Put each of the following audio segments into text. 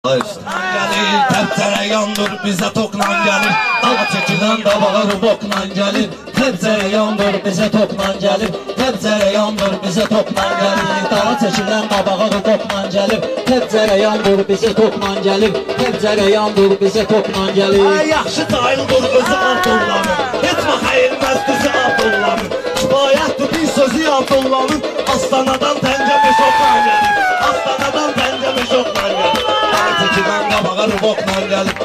Gəlir, təbcərə yandır, bizə tokla gəlir. Dava çəkilən davalar bokla gəlir. Təbcərə yandır, bizə tokla gəlir. Təbcərə yandır, bizə tokla gəlir. Dava çəkilən davalar bokla gəlir. Təbcərə yandır, bizə tokla gəlir. Təbcərə yandır, bizə tokla gəlir. Ay, yaxşı dayıldır özü Abdullanın. Heç vaxt əyilməz düzü Abdullanın. Kifayətdir bir sözü Abdullanın. Astanadan təncəmə şokla gəlir. Astanadan təncəmə şokla gəlir. Çəkilən qabağa rübokla gəlib.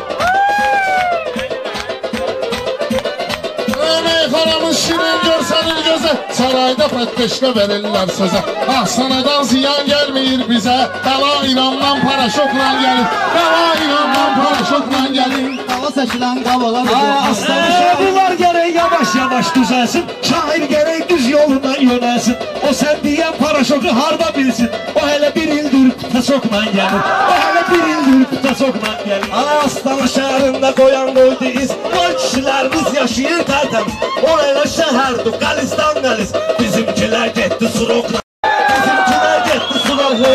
Meyxanamız şirin görsənir gözə, sarayda pətteşlə verirlər sözə. Astanadan ziyan gəlməyir bizə, bəla İrandan paraşokla gəlir. Bəla İrandan paraşokla gəlir. Dava çəkilən qabağa rübokla. Bunlar gərək yavaş-yavaş düzəlsin, şair gərək düz yoluna yönəlsin. O sən deyən paraşoku harda bilsin, o hələ bir ildir putaşokla gəlir. O hələ bir ildir putaşokla gəlir. Astana şəhərində qoyan qoydu iz, qoy kişilərimiz yaşayır tərtəmiz. O hələ şəhərdir, Qalistan qəlis, bizimkilər getdi surokla. Bizimkilər getdi surokla.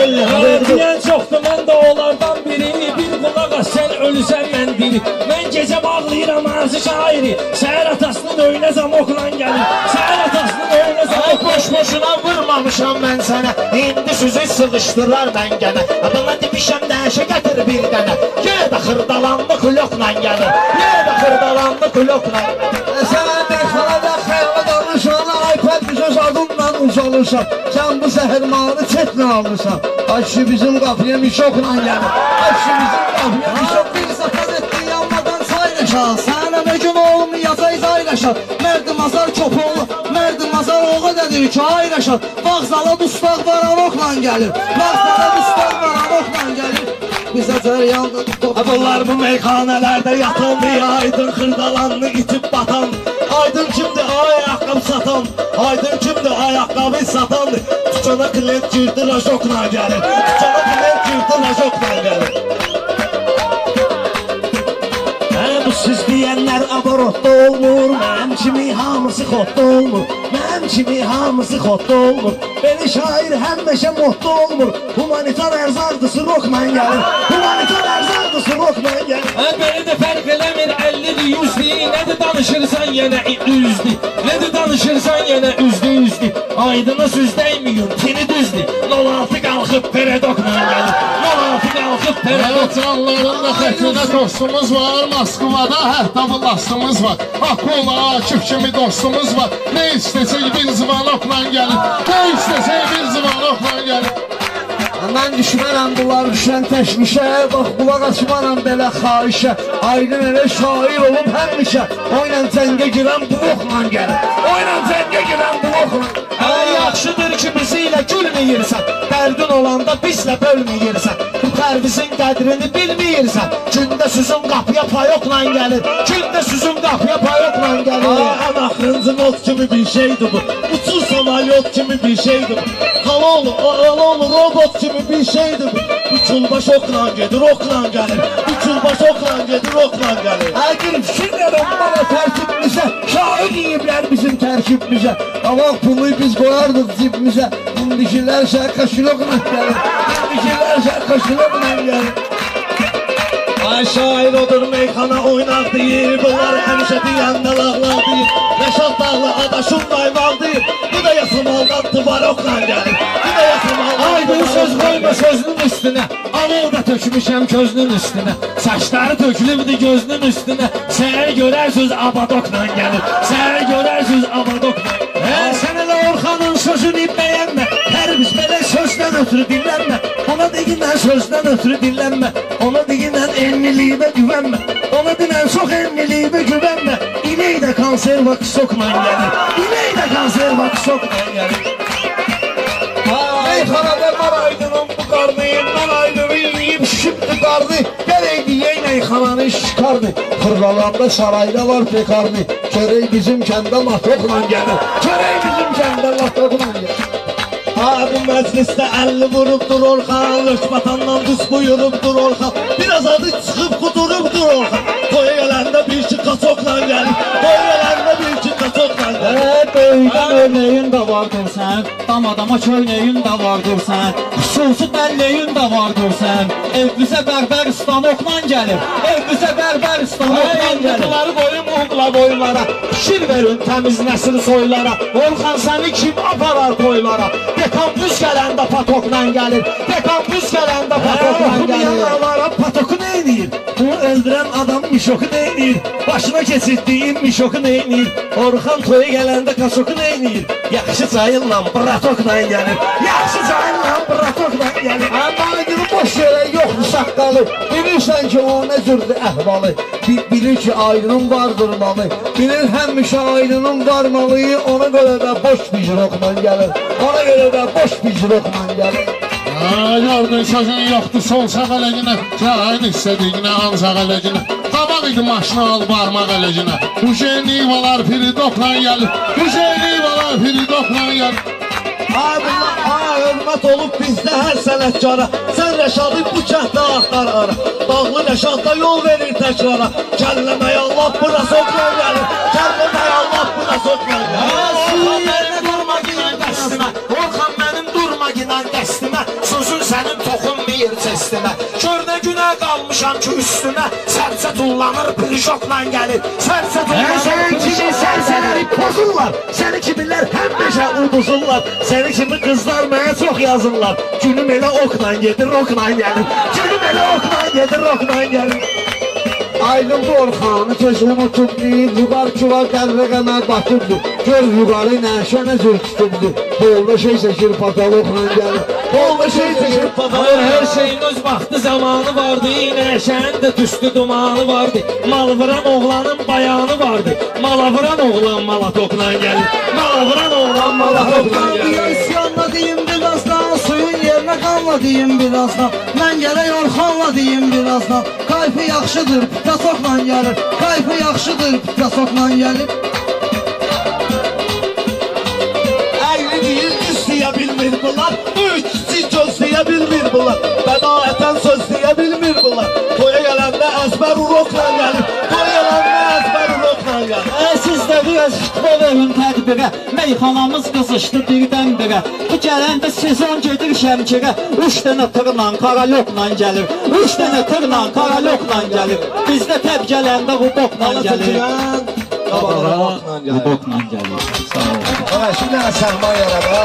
Deyən çoxdur, mən də onlardan biri. Bir qulaq as, sən ölüsən mən diri. Mən gecə bağlayıram arzu şairi. Səhər atasının öyünə zamokla gəlir. Səhər atasının öyünə zamokla. Boş-boşuna vurmamışam mən sənə. İndi sözü sıvışdırar mən gənə. Adına demişəm dəşə gətir bir dənə. Yedə xırdalandı kulokla gəlir. Yedə xırdalandı kulokla gəlir. Sənə meyxanada xəyala danışan, iPad söz adımla uzalırsan. Sən bu səhərmanı çetlə alırsan. Ay kişi bizim qapıya mişokla gəlir. Ay kişi bizim qapıya mişok. Bir satan etdi yanmadan saylaşal. Sənə məcun olmayacaq zaylaşal. Mərdi mazar çopoğlu, mərdi mazar oğa dedir ki ayraşal. Bağzala dustaq varanokla gəlir. Bağzala dustaq varanokla gəlir. Bizə cəryandı. Bunlar bu meyxanələrdə yatan, aydın xırdalanını itib batan. Aydın kimdir ayaqqabı satan, aydın kimdir ayaqqabı satan. Tükana klient girdi rajokla gəlir. Tükana klient girdi rajokla gəlir. Bu siz deyənlər aborotda olmur. Mənim kimi hamısı xotda olmur. Mənim kimi hamısı xotda olmur. Beni şair həmişə modda olmur. Humanitar ərzaqdır surokla gəlir. Humanitar ərzaqdır surokla gəlir. Beni də fərq eləmir 50'dir 100'dir. Nədir danışırsan yenə üzdür. Nədir danışırsan yenə üzdür. Aydına söz dəymiyur, tini düzdür. 06 qalxıb peredokla gəlir. 06 qalxıb peredokla. Canlarında xətrinə dostumuz var, Moskvada hətta bu lastımız var. Akola, Akif kimi dostumuz var. Ne istesək bir zıvanokla gəlir. Ne istesək bir zıvanokla gəlir. Mən düşmənəm bunlar düşən təşvişə. Bax qulaq açmaram belə xahişə. Aydın elə şair olub həmişə. Oyla cəngə girən buloqla gəlir. Oyla cəngə girən buloqla. Yaxşıdır ki bizi ilə gülməyirsən. Dərdin olanda bizlə bölməyirsən. Bu tərvizin qədrini bilməyirsən. Gündə süzün qapıya payokla gəlir. Gündə süzün qapıya payokla gəlir. Ən axırıncı not kimi bir şeydir bu. Uçur samalyot kimi bir şeydir bu. Haloğlu robot kimi bir şeydir bu. Uçulbaş okla gedir, okla gəlir. Uçulbaş okla gedir, okla gəlir. Əgir fikirlərəm bana tərkibimizə. Şair deyiblər bizim tərkibimizə. Avaq pulu biz qoyardıq cibimizə. İndikilər şərqaşılıq gəlir. İndikilər şərqaşılıq gəlir. Ay şair odur meyxana oynar deyir. Bunlar həmişə deyəndə lağlar deyir. Rəşad dağlı adaşım daymaq deyir. Bu da yasamaldan tıvarokla gəlir. Bu da yasamaldan Aydın söz qoyma sözünün üstünə. Alov da tökmüşəm közünün üstünə. Saçları tökülübdü gözünün üstünə. Səhər görər söz abadokla gəlir. Səhər görər söz abadokla. Sən elə Orxanın sözünü bəyənmə. Hər biz belə sözdən ötürü dinlənmə. Ona deyinən sözdən ötürü dinlənmə. Ona deyinən enniliyimə güvənmə. Ona deyinən çox enniliyimə güvənmə. İnək də konserva qısokla gəlir. İnək də konserva qısokla gəlir. Meyxanada var aydının bu qarnıyından aydını yiyib şibdi qardı. Gələk deyək meyxananı şikardı. Xırlalanda sarayda var pekardı. Körək bizim kəndə matokla gəlir. Körək bizim kəndə matokla gəlir. Bu məclisdə 50 vurubdur Orxan. Lökbatandan düz buyurubdur Orxan. Biraz adı çıxıb qudurubdur Orxan. Toya gələndə bir ki qaçokla gəlir. Toya gələndə bir ki qaçokla gəlir. Böyükdən örneğin də vardır sən. adama köynəyin də vardır sən, xüsusi dəlləyin də vardır sən. Evimizə Bərbəristan oxla gəlir, evimizə Bərbəristan oxla gəlir. Bunları qoyum uğla boylara, fikir verin təmiz nəsil soylara. Orxan səni kim aparar toylara? Dekampüs gələndə patokla gəlir, dekampüs gələndə patokla gəlir. Yalara patoku neynir? Bu öldürən adam mişoku neynir? Başına keçirdiğin mişoku neynir? Orxan toya gələndə kaşoku neynir? Yaxşı çayınla bratokla gəlir, yaxşı çayınla bratokla gəlir. Aydın boş yerə yoxdur saqqalı. Bilirsən ki o nə cürdür əhvalı. Bilir ki aydının vardır malı. Bilir həmişə aydının var malı. Ona görə də boş bicrokla gəlir. Ona görə də boş bicrokla gəlir. Gördün sözün yoxdur sol sağ ələginə, cahil istədiyinə ancaq ələginə. Qabaq idi maşını al barmaq ələginə. Hüseyin Nivalar Firidokla gəlir, Hüseyin Nivalar Firidokla gəlir. Ay hörmət olub bizdə hər sənətkara. Sən Rəşadı bu kəhtdə axtar ara. Dağlı Rəşadda yol verir təkrara. Kəlləməy Allah bura sokla gəlir, kəlləməy Allah bura sokla gəlir. Orxan mənim durma ginən dəstimə, Orxan mənim durma ginən dəstimə. Sözün sənin toxunmayır çestimə. Gör nə günə qalmışam ki üstümə. Sərcə tullanır pirişokla gəlir, sərcə tullanır Sen kimi sərsələri pozurlar, səni kimilər həmişə uduzurlar. Səni kimi qızlar mənə çox yazırlar. Günüm elə okla gedir, okla gəlir. Günüm elə okla gedir, okla gəlir. Aydın bu Orxanı tez unutub deyib, yuqar ki var qərrə qəmər batırdı. Gör yuqarı nəşə nə cür tutubdu. Bolda şey çəkir pataloqla gəlir, bolda şey çəkir pataloqla. Hər şeyin öz vaxtı zamanı vardı. Nəşənin də tüstü dumanı vardı. Mal vuran oğlanın bayanı vardı. Mala vuran oğlan malatokla gəlir, mala vuran oğlan malatokla gəlir. Üsyanla deyim birazdan, suyun yerinə qanla deyim birazdan. Mən gələk Orxanla deyim birazdan. Kayfı yaxşıdır, Pikasokla gəlir. Kayfı yaxşıdır, Pikasokla gəlir. Əyri deyil istəyə bilmir bunlar. Üç kiçik gözləyə bilmir bunlar. Bədaətən söz deyə bilmir bunlar. Toya gələndə əzbər urokla gəlir, toya gələndə əzbər urokla gəlir. Siz də biraz futbol verin tədbirə. Meyxanamız qızışdı birdən-birə. Bu gələndə sezon gedir Şəmkirə. 3 dənə tırla, karalokla gəlir. 3 dənə tırla, karalokla gəlir. Bizdə təb gələndə rubokla gəlir. Qabaqlara Rubokla gəlir. Sağ olun. Şimdi sərma yarada.